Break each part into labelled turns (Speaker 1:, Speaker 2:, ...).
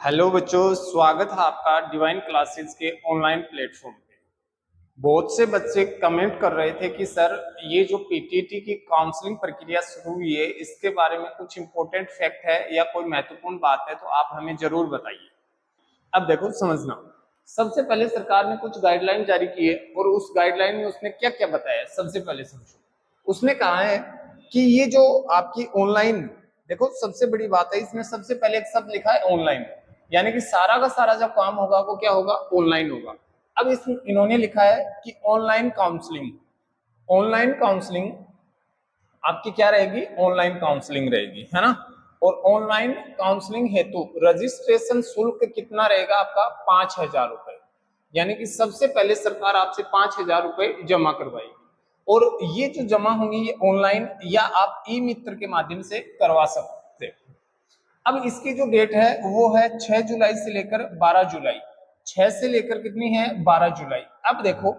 Speaker 1: Hello बच्चों, स्वागत है आपका डिवाइन क्लासेस के ऑनलाइन प्लेटफॉर्म पे। बहुत से बच्चे कमेंट कर रहे थे कि सर ये जो पीटीटी की काउंसलिंग प्रक्रिया शुरू हुई है इसके बारे में कुछ इंपॉर्टेंट फैक्ट है या कोई महत्वपूर्ण बात है तो आप हमें जरूर बताइए। अब देखो समझना, सबसे पहले सरकार ने कुछ गाइडलाइन जारी की है और उस गाइडलाइन में उसने क्या क्या बताया सबसे पहले समझो। उसने कहा है कि ये जो आपकी ऑनलाइन, देखो सबसे बड़ी बात है इसमें, सबसे पहले एक शब्द लिखा है ऑनलाइन, यानी कि सारा का सारा जो काम होगा वो क्या होगा, ऑनलाइन होगा। अब इसमें इन्होंने लिखा है कि ऑनलाइन काउंसलिंग, ऑनलाइन काउंसलिंग आपकी क्या रहेगी, ऑनलाइन काउंसलिंग रहेगी, है ना। और ऑनलाइन काउंसलिंग हेतु रजिस्ट्रेशन शुल्क कितना रहेगा आपका, 5,000 रुपए। यानी कि सबसे पहले सरकार आपसे 5,000 रुपए जमा करवाएगी और ये जो जमा होंगी ये ऑनलाइन या आप ई मित्र के माध्यम से करवा सकते हैं। अब इसकी जो डेट है वो है 6 जुलाई से लेकर 12 जुलाई। 6 से लेकर कितनी है, 12 जुलाई। अब देखो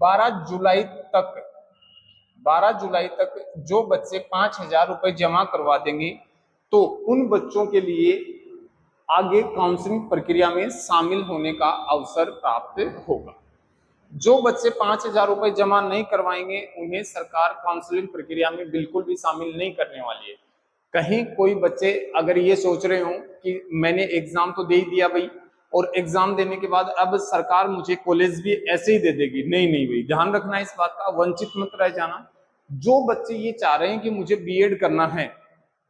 Speaker 1: 12 जुलाई तक, 12 जुलाई तक जो बच्चे 5,000 रुपए जमा करवा देंगे तो उन बच्चों के लिए आगे काउंसलिंग प्रक्रिया में शामिल होने का अवसर प्राप्त होगा। जो बच्चे 5,000 रुपए जमा नहीं करवाएंगे उन्हें सरकार काउंसलिंग प्रक्रिया में बिल्कुल भी शामिल नहीं करने वाली है। कहीं कोई बच्चे अगर ये सोच रहे हो कि मैंने एग्जाम तो दे ही दिया भाई और एग्जाम देने के बाद अब सरकार मुझे कॉलेज भी ऐसे ही दे देगी, नहीं नहीं भाई, ध्यान रखना इस बात का, वंचित मत रह जाना। जो बच्चे ये चाह रहे हैं कि मुझे बीएड करना है,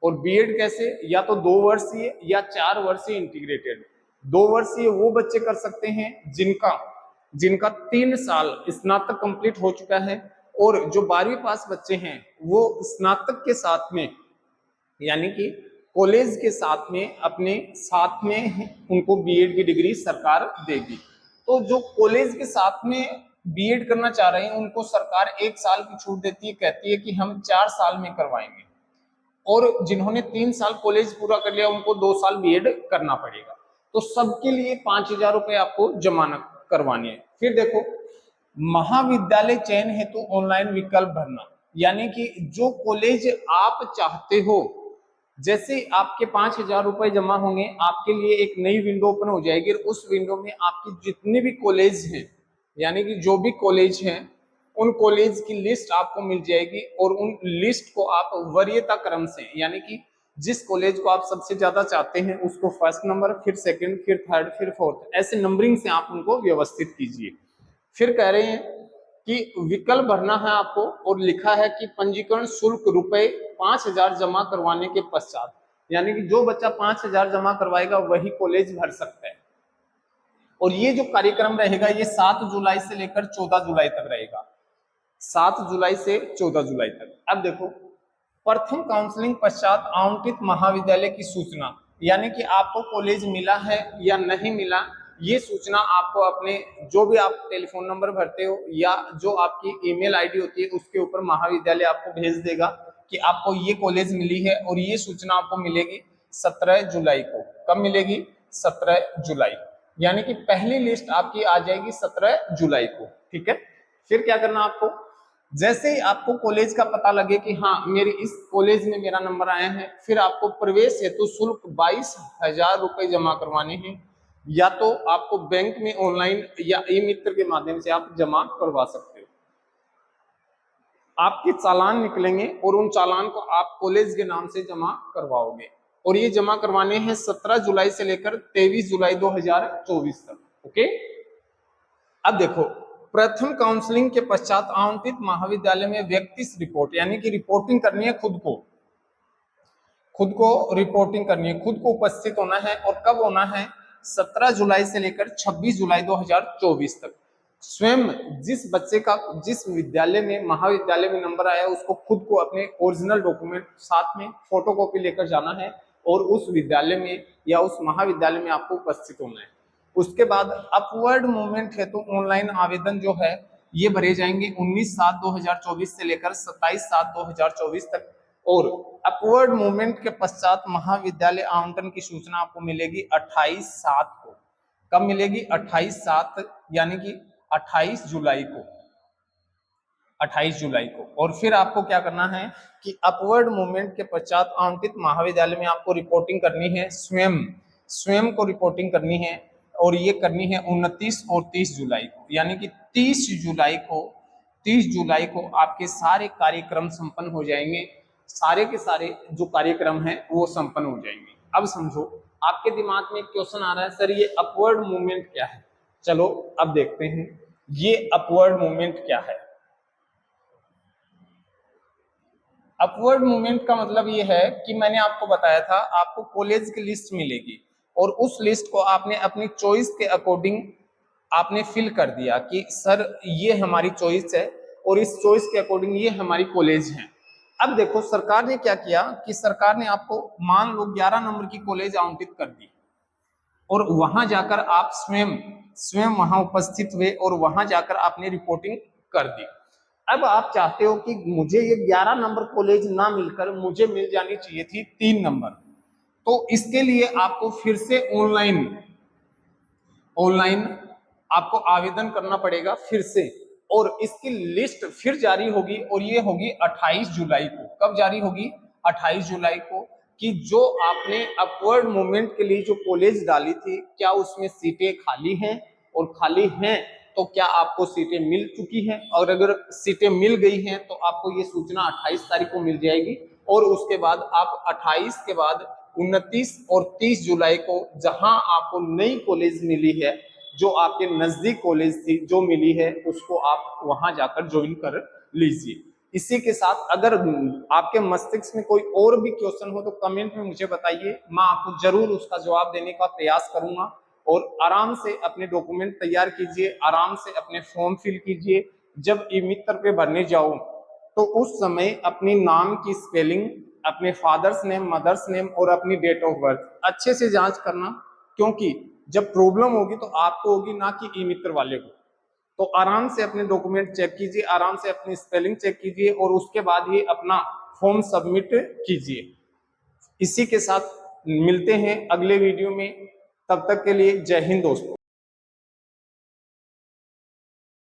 Speaker 1: और बीएड कैसे, या तो 2 वर्षीय या 4 वर्षीय इंटीग्रेटेड। 2 वर्षीय वो बच्चे कर सकते हैं जिनका जिनका 3 साल स्नातक कंप्लीट हो चुका है, और जो 12वीं पास बच्चे हैं वो स्नातक के साथ में, यानी कि कॉलेज के साथ में, अपने साथ में उनको बीएड की डिग्री सरकार देगी। तो जो कॉलेज के साथ में बीएड करना चाह रहे हैं उनको सरकार 1 साल की छूट देती है, कहती है कि हम 4 साल में करवाएंगे, और जिन्होंने 3 साल कॉलेज पूरा कर लिया उनको 2 साल बीएड करना पड़ेगा। तो सबके लिए 5,000 रुपए आपको जमा करवानी है। फिर देखो, महाविद्यालय चयन हेतु ऑनलाइन विकल्प भरना, यानी कि जो कॉलेज आप चाहते हो, जैसे आपके 5,000 रुपए जमा होंगे आपके लिए एक नई विंडो ओपन हो जाएगी और उस विंडो में आपकी जितने भी कॉलेज हैं, यानी कि जो भी कॉलेज हैं उन कॉलेज की लिस्ट आपको मिल जाएगी, और उन लिस्ट को आप वरीयता क्रम से, यानी कि जिस कॉलेज को आप सबसे ज्यादा चाहते हैं उसको फर्स्ट नंबर, फिर सेकंड, फिर थर्ड, फिर फोर्थ, ऐसे नंबरिंग से आप उनको व्यवस्थित कीजिए। फिर कह रहे हैं कि विकल्प भरना है आपको, और लिखा है कि पंजीकरण शुल्क रुपए 5,000 जमा करवाने के पश्चात, यानी कि जो बच्चा 5,000 जमा करवाएगा वही कॉलेज भर सकता है। और ये जो कार्यक्रम रहेगा ये 7 जुलाई से लेकर 14 जुलाई तक रहेगा, 7 जुलाई से 14 जुलाई तक। अब देखो, प्रथम काउंसलिंग पश्चात आवंटित महाविद्यालय की सूचना, यानी कि आपको कॉलेज मिला है या नहीं मिला, ये सूचना आपको अपने जो भी आप टेलीफोन नंबर भरते हो या जो आपकी ईमेल आईडी होती है उसके ऊपर महाविद्यालय आपको भेज देगा कि आपको ये कॉलेज मिली है, और ये सूचना आपको मिलेगी 17 जुलाई को। कब मिलेगी, 17 जुलाई, यानी कि पहली लिस्ट आपकी आ जाएगी 17 जुलाई को। ठीक है, फिर क्या करना आपको, जैसे ही आपको कॉलेज का पता लगे कि हाँ मेरे इस कॉलेज में मेरा नंबर आया है, फिर आपको प्रवेश हेतु शुल्क 22,000 रुपए जमा करवाने हैं, या तो आपको बैंक में ऑनलाइन या ई मित्र के माध्यम से आप जमा करवा सकते हो। आपके चालान निकलेंगे और उन चालान को आप कॉलेज के नाम से जमा करवाओगे, और ये जमा करवाने हैं 17 जुलाई से लेकर 23 जुलाई 2024 तक। ओके, अब देखो, प्रथम काउंसलिंग के पश्चात आवंटित महाविद्यालय में व्यक्ति रिपोर्ट, यानी कि रिपोर्टिंग करनी है, खुद को रिपोर्टिंग करनी है, खुद को उपस्थित होना है, और कब होना है, 17 जुलाई से लेकर 26 जुलाई 2024 तक। स्वयं जिस बच्चे का जिस विद्यालय में, महाविद्यालय में नंबर आया उसको खुद को अपने ओरिजिनल डॉक्यूमेंट साथ में फोटोकॉपी लेकर जाना है और उस विद्यालय में या उस महाविद्यालय में आपको उपस्थित होना है। उसके बाद अपवर्ड मूवमेंट हेतु ऑनलाइन आवेदन जो है ये भरे जाएंगे 19/7/2024 से लेकर 27/7/2024 तक, और अपवर्ड मूवमेंट के पश्चात महाविद्यालय आवंटन की सूचना आपको मिलेगी 28/7 को। कब मिलेगी, 28/7, यानी कि 28 जुलाई को, 28 जुलाई को। और फिर आपको क्या करना है कि अपवर्ड मूवमेंट के पश्चात आवंटित महाविद्यालय में आपको रिपोर्टिंग करनी है स्वयं स्वयं को रिपोर्टिंग करनी है और ये करनी है 29 और 30 जुलाई को, यानी कि 30 जुलाई को आपके सारे कार्यक्रम संपन्न हो जाएंगे। सारे के सारे जो कार्यक्रम हैं वो संपन्न हो जाएंगे। अब समझो, आपके दिमाग में क्वेश्चन आ रहा है, सर ये अपवर्ड मूवमेंट क्या है? चलो अब देखते हैं ये अपवर्ड मूवमेंट क्या है। अपवर्ड मूवमेंट का मतलब ये है कि मैंने आपको बताया था, आपको कॉलेज की लिस्ट मिलेगी और उस लिस्ट को आपने अपनी चॉइस के अकॉर्डिंग आपने फिल कर दिया कि सर ये हमारी चॉइस है और इस चॉइस के अकॉर्डिंग ये हमारी कॉलेज है। अब देखो सरकार ने क्या किया कि सरकार ने आपको मान लो 11 नंबर की कॉलेज आवंटित कर दी और वहां जाकर आप स्वयं वहां उपस्थित हुए और वहां जाकर आपने रिपोर्टिंग कर दी। अब आप चाहते हो कि मुझे ये 11 नंबर कॉलेज ना मिलकर मुझे मिल जानी चाहिए थी 3 नंबर, तो इसके लिए आपको फिर से ऑनलाइन आपको आवेदन करना पड़ेगा फिर से, और इसकी लिस्ट फिर जारी होगी और ये होगी 28 जुलाई को। कब जारी होगी? 28 जुलाई को, कि जो आपने अपवर्ड मूवमेंट के लिए जो कॉलेज डाली थी क्या उसमें सीटें खाली हैं, और खाली हैं तो क्या आपको सीटें मिल चुकी हैं, और अगर सीटें मिल गई हैं तो आपको ये सूचना 28 तारीख को मिल जाएगी। और उसके बाद आप 28 के बाद 29 और 30 जुलाई को जहां आपको नई कॉलेज मिली है, जो आपके नजदीक कॉलेज थी जो मिली है, उसको आप वहां जाकर ज्वाइन कर लीजिए। इसी के साथ अगर आपके मस्तिष्क में कोई और भी क्वेश्चन हो तो कमेंट में मुझे बताइए, मैं आपको जरूर उसका जवाब देने का प्रयास करूंगा। और आराम से अपने डॉक्यूमेंट तैयार कीजिए, आराम से अपने फॉर्म फिल कीजिए। जब ई मित्र पे भरने जाओ तो उस समय अपनी नाम की स्पेलिंग, अपने फादर्स नेम, मदर्स नेम और अपनी डेट ऑफ बर्थ अच्छे से जांच करना, क्योंकि जब प्रॉब्लम होगी तो आपको होगी, ना कि ई मित्र वाले को। तो आराम से अपने डॉक्यूमेंट चेक कीजिए, आराम से अपनी स्पेलिंग चेक कीजिए और उसके बाद ही अपना फॉर्म सबमिट कीजिए। इसी के साथ मिलते हैं अगले वीडियो में, तब तक के लिए जय हिंद दोस्तों।